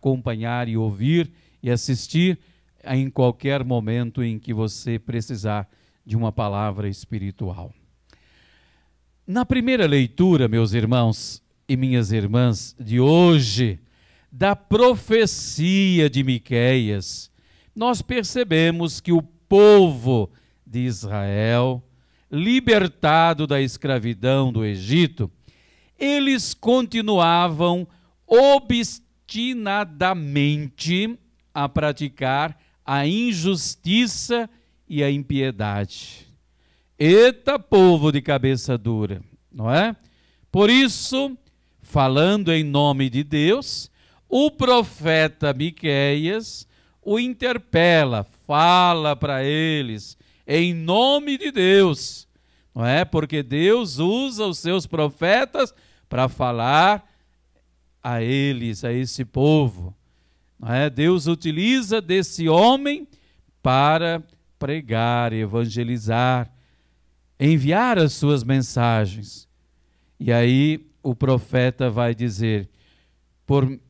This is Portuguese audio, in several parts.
acompanhar e ouvir e assistir em qualquer momento em que você precisar de uma palavra espiritual. Na primeira leitura, meus irmãos e minhas irmãs, de hoje, da profecia de Miqueias, nós percebemos que o povo de Israel, libertado da escravidão do Egito, eles continuavam obstinadamente a praticar a injustiça e a impiedade. Eita, povo de cabeça dura, não é? Por isso, falando em nome de Deus, o profeta Miqueias o interpela, fala para eles, em nome de Deus, não é? Porque Deus usa os seus profetas para falar a eles, a esse povo, não é? Deus utiliza desse homem para pregar, evangelizar, enviar as suas mensagens. E aí o profeta vai dizer,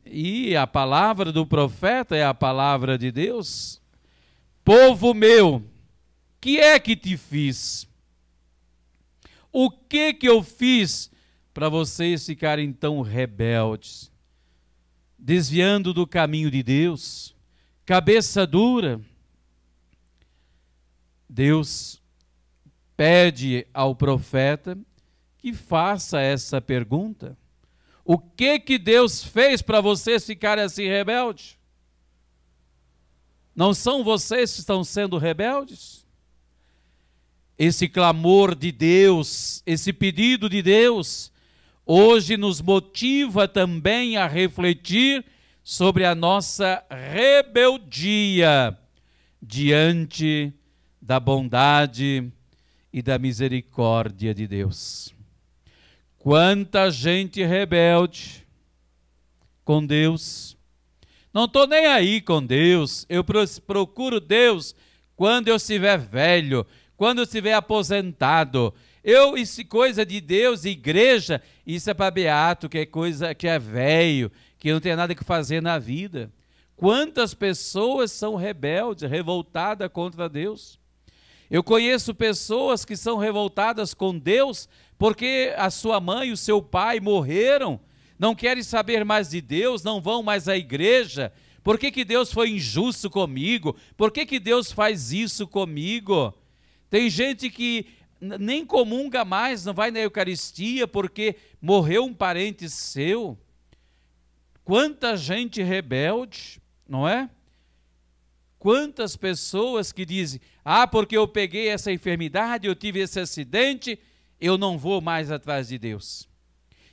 e a palavra do profeta é a palavra de Deus: povo meu, que é que te fiz? O que eu fiz para vocês ficarem tão rebeldes, desviando do caminho de Deus, cabeça dura? Deus pede ao profeta que faça essa pergunta. O que Deus fez para vocês ficarem assim rebeldes? Não são vocês que estão sendo rebeldes? Esse clamor de Deus, esse pedido de Deus, hoje nos motiva também a refletir sobre a nossa rebeldia diante da bondade e da misericórdia de Deus. Quanta gente rebelde com Deus. Não estou nem aí com Deus, eu procuro Deus quando eu estiver velho, quando eu estiver aposentado. Isso coisa de Deus, igreja, isso é para beato, que é coisa que é velho, que não tem nada que fazer na vida. Quantas pessoas são rebeldes, revoltadas contra Deus? Eu conheço pessoas que são revoltadas com Deus porque a sua mãe e o seu pai morreram, não querem saber mais de Deus, não vão mais à igreja. Por que Deus foi injusto comigo? Por que Deus faz isso comigo? Tem gente que nem comunga mais, não vai na Eucaristia porque morreu um parente seu. Quanta gente rebelde, não é? Quantas pessoas que dizem, porque eu peguei essa enfermidade, eu tive esse acidente, eu não vou mais atrás de Deus.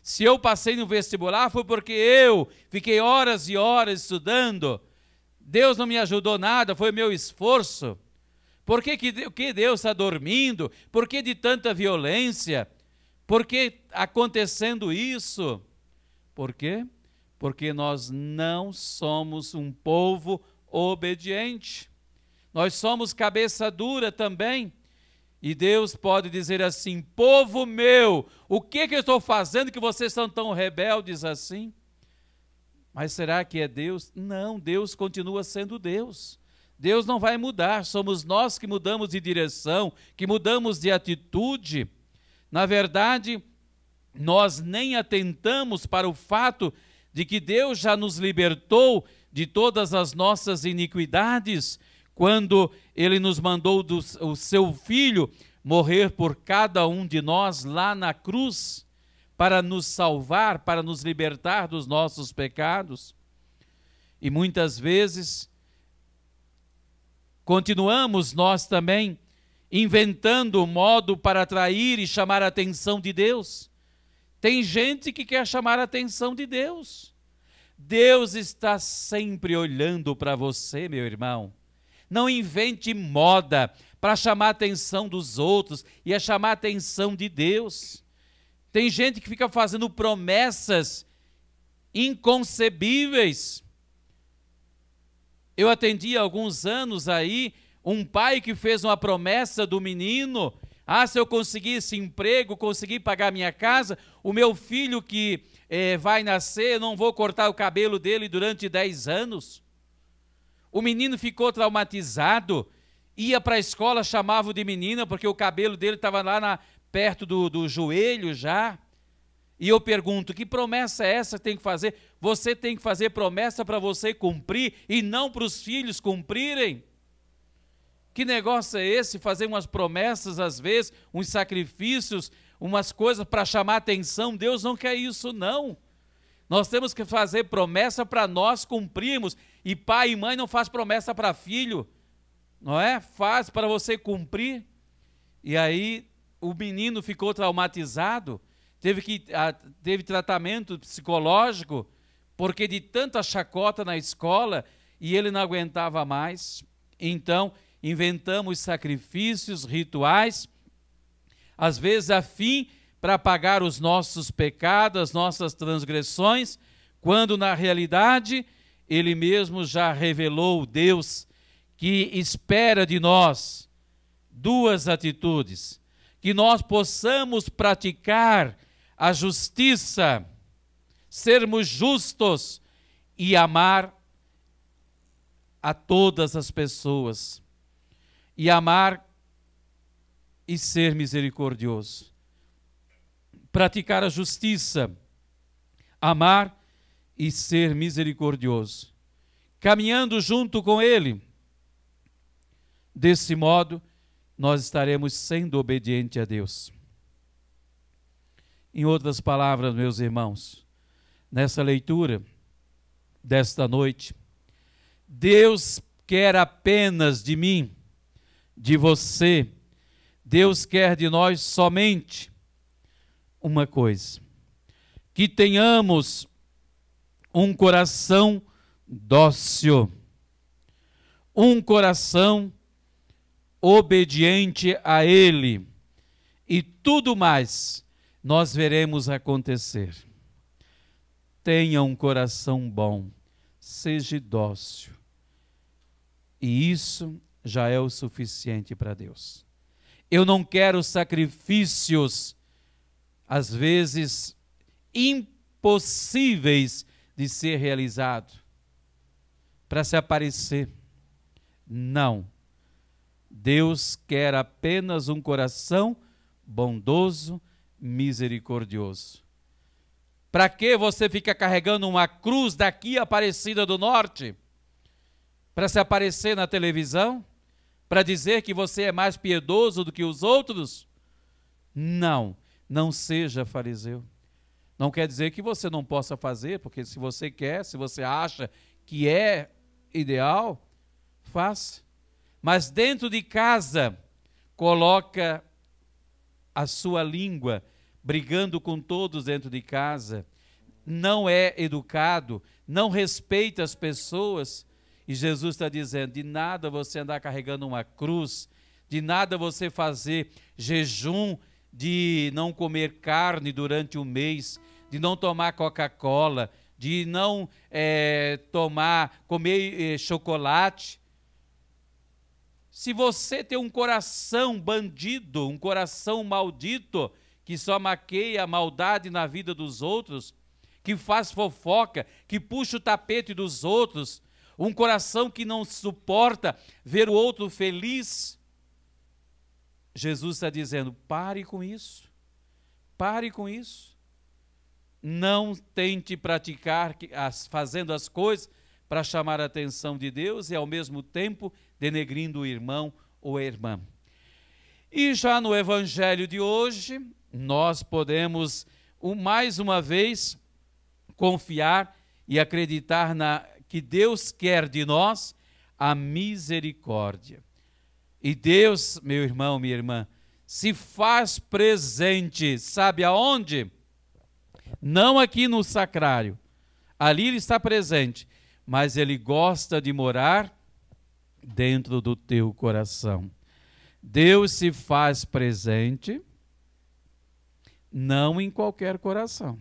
Se eu passei no vestibular foi porque eu fiquei horas e horas estudando. Deus não me ajudou nada, foi meu esforço. Por que Deus está dormindo? Por que de tanta violência? Por que acontecendo isso? Por quê? Porque nós não somos um povo obediente. Nós somos cabeça dura também. E Deus pode dizer assim, povo meu, o que eu estou fazendo que vocês são tão rebeldes assim? Mas será que é Deus? Não, Deus continua sendo Deus. Deus não vai mudar, somos nós que mudamos de direção, que mudamos de atitude. Na verdade, nós nem atentamos para o fato de que Deus já nos libertou de todas as nossas iniquidades, quando Ele nos mandou o seu Filho morrer por cada um de nós lá na cruz, para nos salvar, para nos libertar dos nossos pecados. E muitas vezes continuamos nós também inventando um modo para atrair e chamar a atenção de Deus. Tem gente que quer chamar a atenção de Deus. Deus está sempre olhando para você, meu irmão. Não invente moda para chamar a atenção dos outros e a chamar a atenção de Deus. Tem gente que fica fazendo promessas inconcebíveis. Eu atendi há alguns anos aí um pai que fez uma promessa do menino. Ah, se eu conseguir esse emprego, conseguir pagar minha casa, o meu filho que vai nascer, eu não vou cortar o cabelo dele durante 10 anos. O menino ficou traumatizado, ia para a escola, chamava de menina, porque o cabelo dele estava lá perto do joelho já. E eu pergunto, que promessa é essa que tem que fazer? Você tem que fazer promessa para você cumprir e não para os filhos cumprirem? Que negócio é esse? Fazer umas promessas às vezes, uns sacrifícios, umas coisas para chamar atenção. Deus não quer isso, não. Nós temos que fazer promessa para nós cumprirmos. E pai e mãe não faz promessa para filho, não é? Faz para você cumprir. E aí o menino ficou traumatizado, teve tratamento psicológico, porque de tanta chacota na escola, e ele não aguentava mais. Então, inventamos sacrifícios, rituais, às vezes a fim para pagar os nossos pecados, as nossas transgressões, quando na realidade ele mesmo já revelou, Deus, que espera de nós duas atitudes: que nós possamos praticar a justiça, sermos justos e amar a todas as pessoas, e amar e ser misericordioso. Praticar a justiça, amar e ser misericordioso, caminhando junto com Ele. Desse modo, nós estaremos sendo obedientes a Deus. Em outras palavras, meus irmãos, nessa leitura desta noite, Deus quer apenas de mim, de você, Deus quer de nós somente uma coisa: que tenhamos um coração dócil, um coração obediente a Ele, e tudo mais nós veremos acontecer. Tenha um coração bom, seja dócil, e isso já é o suficiente para Deus. Eu não quero sacrifícios, às vezes, impossíveis de ser realizado, para se aparecer. Não. Deus quer apenas um coração bondoso, misericordioso. Para que você fica carregando uma cruz daqui Aparecida do Norte? Para se aparecer na televisão? Para dizer que você é mais piedoso do que os outros? Não, não seja fariseu. Não quer dizer que você não possa fazer, porque se você quer, se você acha que é ideal, faça. Mas dentro de casa, coloca a sua língua, brigando com todos dentro de casa, não é educado, não respeita as pessoas. E Jesus está dizendo, de nada você andar carregando uma cruz, de nada você fazer jejum de não comer carne durante um mês, de não tomar Coca-Cola, de não comer chocolate. Se você tem um coração bandido, um coração maldito, que só maqueia a maldade na vida dos outros, que faz fofoca, que puxa o tapete dos outros, um coração que não suporta ver o outro feliz, Jesus está dizendo, pare com isso, pare com isso. Não tente praticar fazendo as coisas para chamar a atenção de Deus e ao mesmo tempo denegrindo o irmão ou a irmã. E já no evangelho de hoje, nós podemos mais uma vez confiar e acreditar que Deus quer de nós a misericórdia. E Deus, meu irmão, minha irmã, se faz presente, sabe aonde? Não aqui no sacrário, ali Ele está presente, mas Ele gosta de morar dentro do teu coração. Deus se faz presente, não em qualquer coração,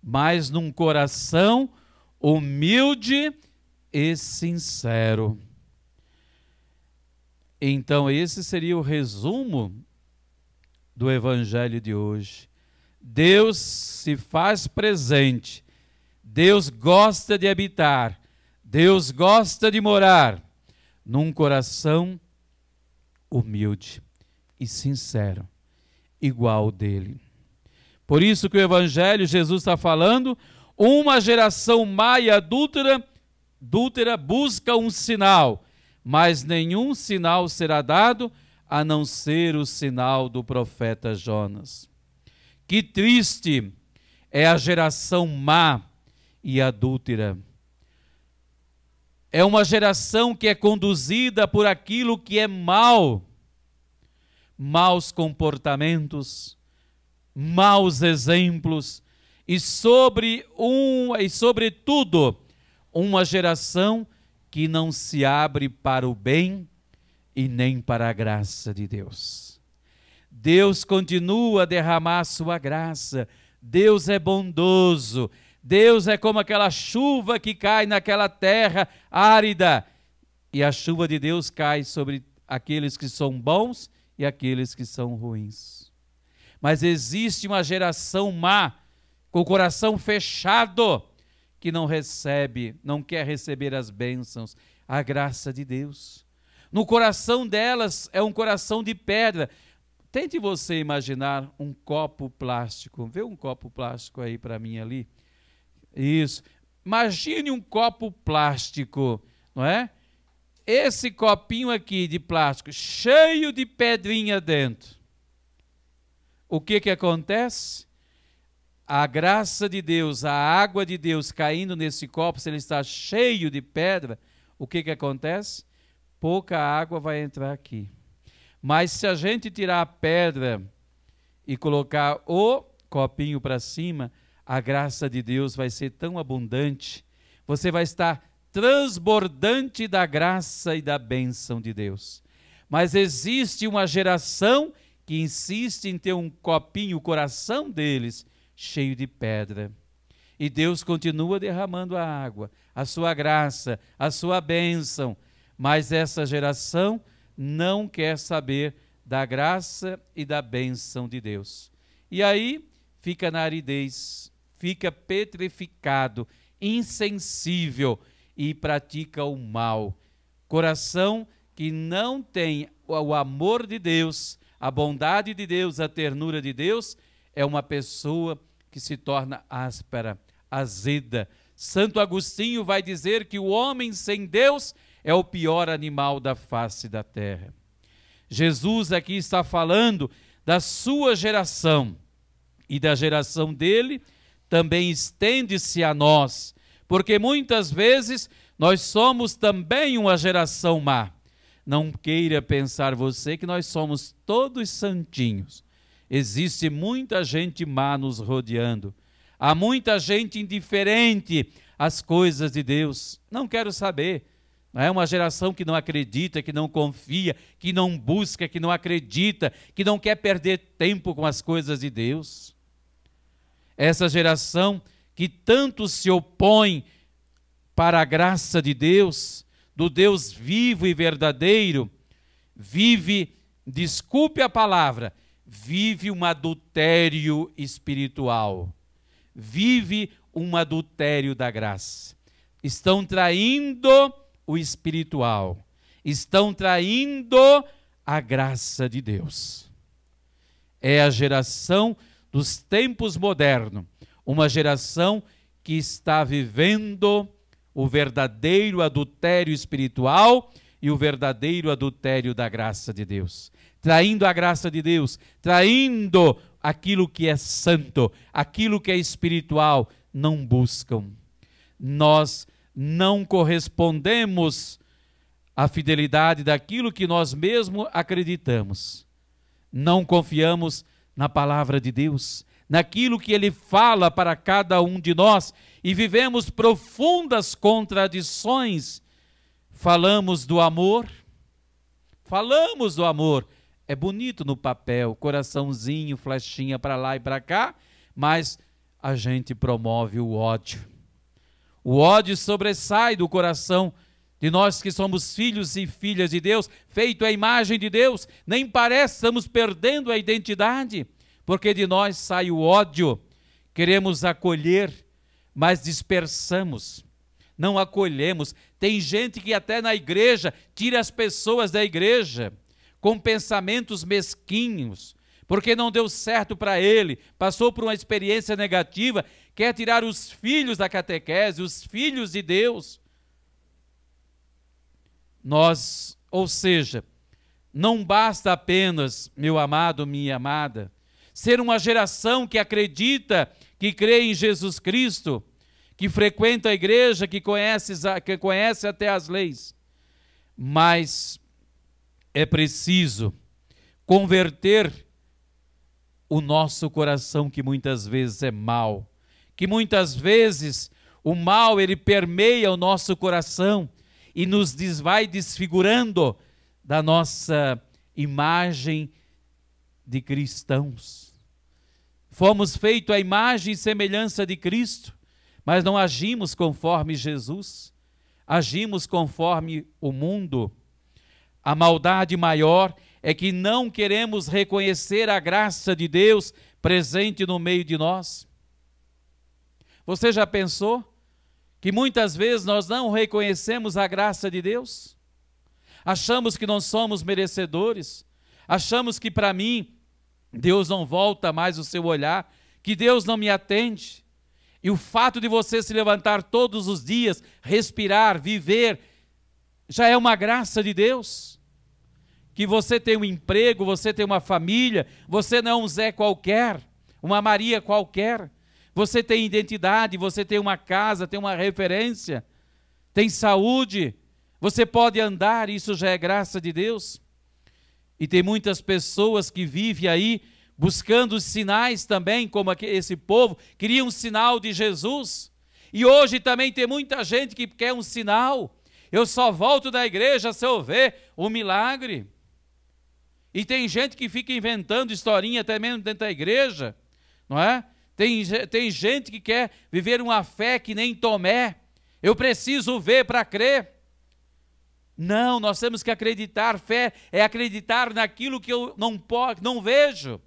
mas num coração humilde e sincero. Então esse seria o resumo do Evangelho de hoje. Deus se faz presente, Deus gosta de habitar, Deus gosta de morar num coração humilde e sincero, igual ao dele. Por isso que o Evangelho, Jesus está falando, uma geração má e adúltera busca um sinal, mas nenhum sinal será dado a não ser o sinal do profeta Jonas. Que triste é a geração má e adúltera. É uma geração que é conduzida por aquilo que é mal, maus comportamentos, maus exemplos, e sobretudo uma geração que não se abre para o bem e nem para a graça de Deus. Deus continua a derramar sua graça, Deus é bondoso, Deus é como aquela chuva que cai naquela terra árida, e a chuva de Deus cai sobre aqueles que são bons e aqueles que são ruins. Mas existe uma geração má, com o coração fechado, que não recebe, não quer receber as bênçãos, a graça de Deus. No coração delas é um coração de pedra. Tente você imaginar um copo plástico. Vê um copo plástico aí para mim ali. Isso. Imagine um copo plástico, não é? Esse copinho aqui de plástico, cheio de pedrinha dentro. O que acontece? A graça de Deus, a água de Deus caindo nesse copo, se ele está cheio de pedra, o que acontece? Pouca água vai entrar aqui. Mas se a gente tirar a pedra e colocar o copinho para cima, a graça de Deus vai ser tão abundante, você vai estar transbordante da graça e da bênção de Deus. Mas existe uma geração que insiste em ter um copinho, o coração deles, cheio de pedra. E Deus continua derramando a água, a sua graça, a sua bênção. Mas essa geração não quer saber da graça e da bênção de Deus. E aí fica na aridez, fica petrificado, insensível e pratica o mal. Coração que não tem o amor de Deus, a bondade de Deus, a ternura de Deus, é uma pessoa que se torna áspera, azeda. Santo Agostinho vai dizer que o homem sem Deus é o pior animal da face da terra. Jesus aqui está falando da sua geração, e da geração dele também estende-se a nós, porque muitas vezes nós somos também uma geração má. Não queira pensar você que nós somos todos santinhos. Existe muita gente má nos rodeando. Há muita gente indiferente às coisas de Deus. Não quero saber. É uma geração que não acredita, que não confia, que não busca, que não acredita, que não quer perder tempo com as coisas de Deus. Essa geração que tanto se opõe para a graça de Deus, do Deus vivo e verdadeiro, vive, desculpe a palavra, vive um adultério espiritual, vive um adultério da graça. Estão traindo o espiritual, estão traindo a graça de Deus. É a geração dos tempos modernos, uma geração que está vivendo o verdadeiro adultério espiritual e o verdadeiro adultério da graça de Deus. Traindo a graça de Deus, traindo aquilo que é santo, aquilo que é espiritual, não buscam. Nós não correspondemos à fidelidade daquilo que nós mesmos acreditamos. Não confiamos na palavra de Deus, naquilo que Ele fala para cada um de nós, e vivemos profundas contradições. Falamos do amor, é bonito no papel, coraçãozinho, flechinha para lá e para cá, mas a gente promove o ódio. O ódio sobressai do coração de nós que somos filhos e filhas de Deus, feito à imagem de Deus, nem parece que estamos perdendo a identidade, porque de nós sai o ódio, queremos acolher, mas dispersamos, não acolhemos. Tem gente que até na igreja tira as pessoas da igreja, com pensamentos mesquinhos, porque não deu certo para ele, passou por uma experiência negativa, quer tirar os filhos da catequese, os filhos de Deus. Ou seja, não basta apenas, meu amado, minha amada, ser uma geração que acredita, que crê em Jesus Cristo, que frequenta a igreja, que conhece até as leis, mas é preciso converter o nosso coração, que muitas vezes é mau, que muitas vezes o mal ele permeia o nosso coração e nos vai desfigurando da nossa imagem de cristãos. Fomos feitos à imagem e semelhança de Cristo, mas não agimos conforme Jesus, agimos conforme o mundo. A maldade maior é que não queremos reconhecer a graça de Deus presente no meio de nós. Você já pensou que muitas vezes nós não reconhecemos a graça de Deus? Achamos que não somos merecedores, achamos que para mim Deus não volta mais o seu olhar, que Deus não me atende. E o fato de você se levantar todos os dias, respirar, viver, já é uma graça de Deus. Que você tem um emprego, você tem uma família, você não é um Zé qualquer, uma Maria qualquer. Você tem identidade, você tem uma casa, tem uma referência, tem saúde, você pode andar, isso já é graça de Deus. E tem muitas pessoas que vivem aí buscando os sinais também, como esse povo, queria um sinal de Jesus. E hoje também tem muita gente que quer um sinal. Eu só volto da igreja se eu ver um milagre. E tem gente que fica inventando historinha até mesmo dentro da igreja, não é? Tem gente que quer viver uma fé que nem Tomé. Eu preciso ver para crer. Não, nós temos que acreditar. Fé é acreditar naquilo que eu não vejo.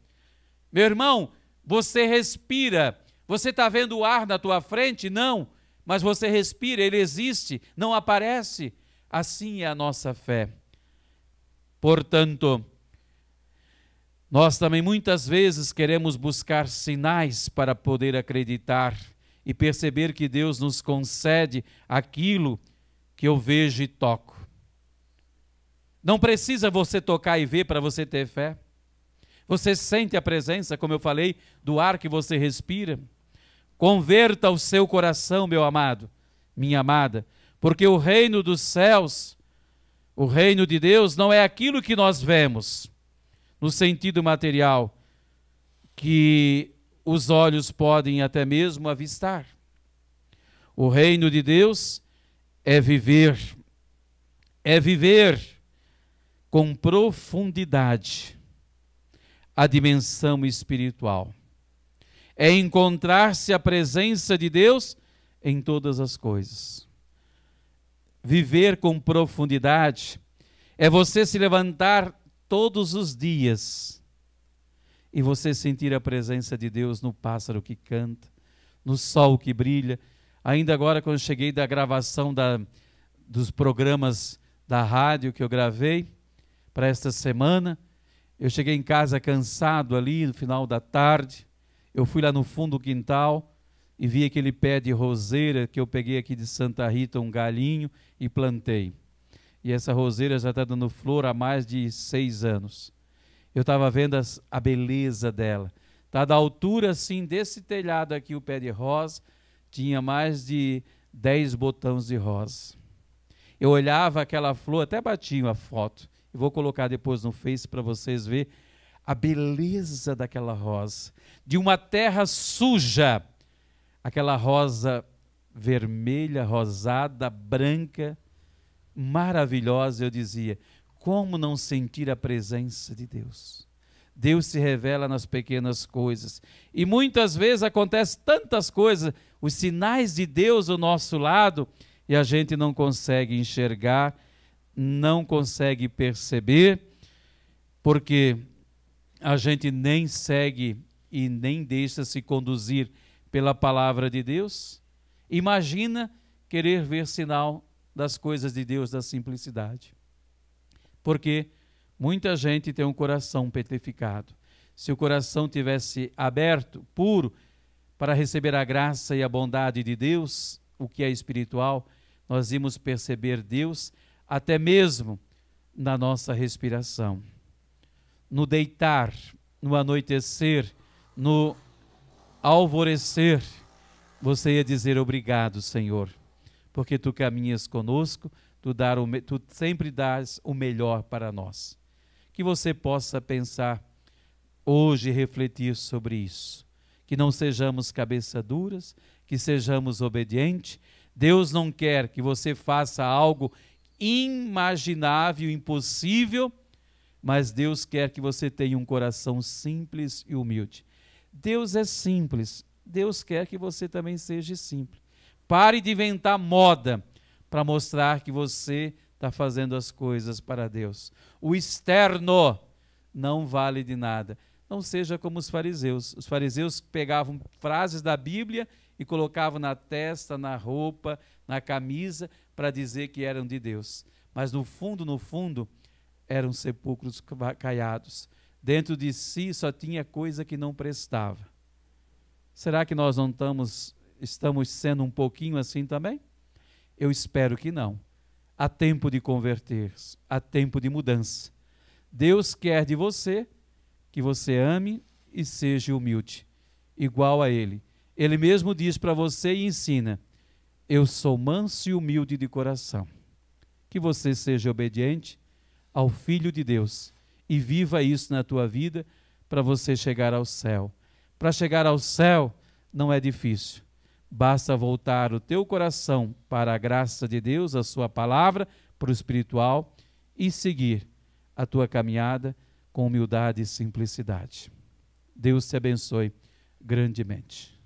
Meu irmão, você respira. Você está vendo o ar na tua frente? Não. Mas você respira, ele existe, não aparece. Assim é a nossa fé. Portanto, nós também muitas vezes queremos buscar sinais para poder acreditar e perceber que Deus nos concede aquilo que eu vejo e toco. Não precisa você tocar e ver para você ter fé. Você sente a presença, como eu falei, do ar que você respira. Converta o seu coração, meu amado, minha amada, porque o reino dos céus, o reino de Deus, não é aquilo que nós vemos no sentido material, que os olhos podem até mesmo avistar. O reino de Deus é viver com profundidade a dimensão espiritual. É encontrar-se a presença de Deus em todas as coisas. Viver com profundidade é você se levantar todos os dias e você sentir a presença de Deus no pássaro que canta, no sol que brilha. Ainda agora, quando cheguei da gravação dos programas da rádio que eu gravei para esta semana, eu cheguei em casa cansado ali no final da tarde. Eu fui lá no fundo do quintal e vi aquele pé de roseira que eu peguei aqui de Santa Rita, um galinho, e plantei. E essa roseira já está dando flor há mais de 6 anos. Eu estava vendo a beleza dela. Está da altura assim desse telhado aqui o pé de rosa, tinha mais de 10 botões de rosa. Eu olhava aquela flor, até bati uma foto. Eu vou colocar depois no Face para vocês verem a beleza daquela rosa. De uma terra suja, aquela rosa vermelha, rosada, branca, maravilhosa. Eu dizia, como não sentir a presença de Deus? Deus se revela nas pequenas coisas. E muitas vezes acontece tantas coisas, os sinais de Deus ao nosso lado, e a gente não consegue enxergar, não consegue perceber, porque a gente nem segue e nem deixa se conduzir pela palavra de Deus. Imagina querer ver sinal das coisas de Deus, da simplicidade. Porque muita gente tem um coração petrificado. Se o coração tivesse aberto, puro, para receber a graça e a bondade de Deus, o que é espiritual, nós íamos perceber Deus até mesmo na nossa respiração. No deitar, no anoitecer, no alvorecer, você ia dizer obrigado, Senhor, porque Tu caminhas conosco, Tu sempre dás o melhor para nós. Que você possa pensar hoje, refletir sobre isso. Que não sejamos cabeça duras, que sejamos obedientes. Deus não quer que você faça algo imaginável, impossível, mas Deus quer que você tenha um coração simples e humilde. Deus é simples, Deus quer que você também seja simples. Pare de inventar moda para mostrar que você está fazendo as coisas para Deus. O externo não vale de nada. Não seja como os fariseus. Os fariseus pegavam frases da Bíblia e colocavam na testa, na roupa, na camisa, para dizer que eram de Deus. Mas no fundo, eram sepulcros caiados. Dentro de si só tinha coisa que não prestava. Será que nós não estamos sendo um pouquinho assim também? Eu espero que não. Há tempo de converter-se, há tempo de mudança. Deus quer de você que você ame e seja humilde, igual a Ele. Ele mesmo diz para você e ensina: eu sou manso e humilde de coração. Que você seja obediente ao Filho de Deus e viva isso na tua vida para você chegar ao céu. Para chegar ao céu não é difícil. Basta voltar o teu coração para a graça de Deus, a sua palavra, para o espiritual, e seguir a tua caminhada com humildade e simplicidade. Deus te abençoe grandemente.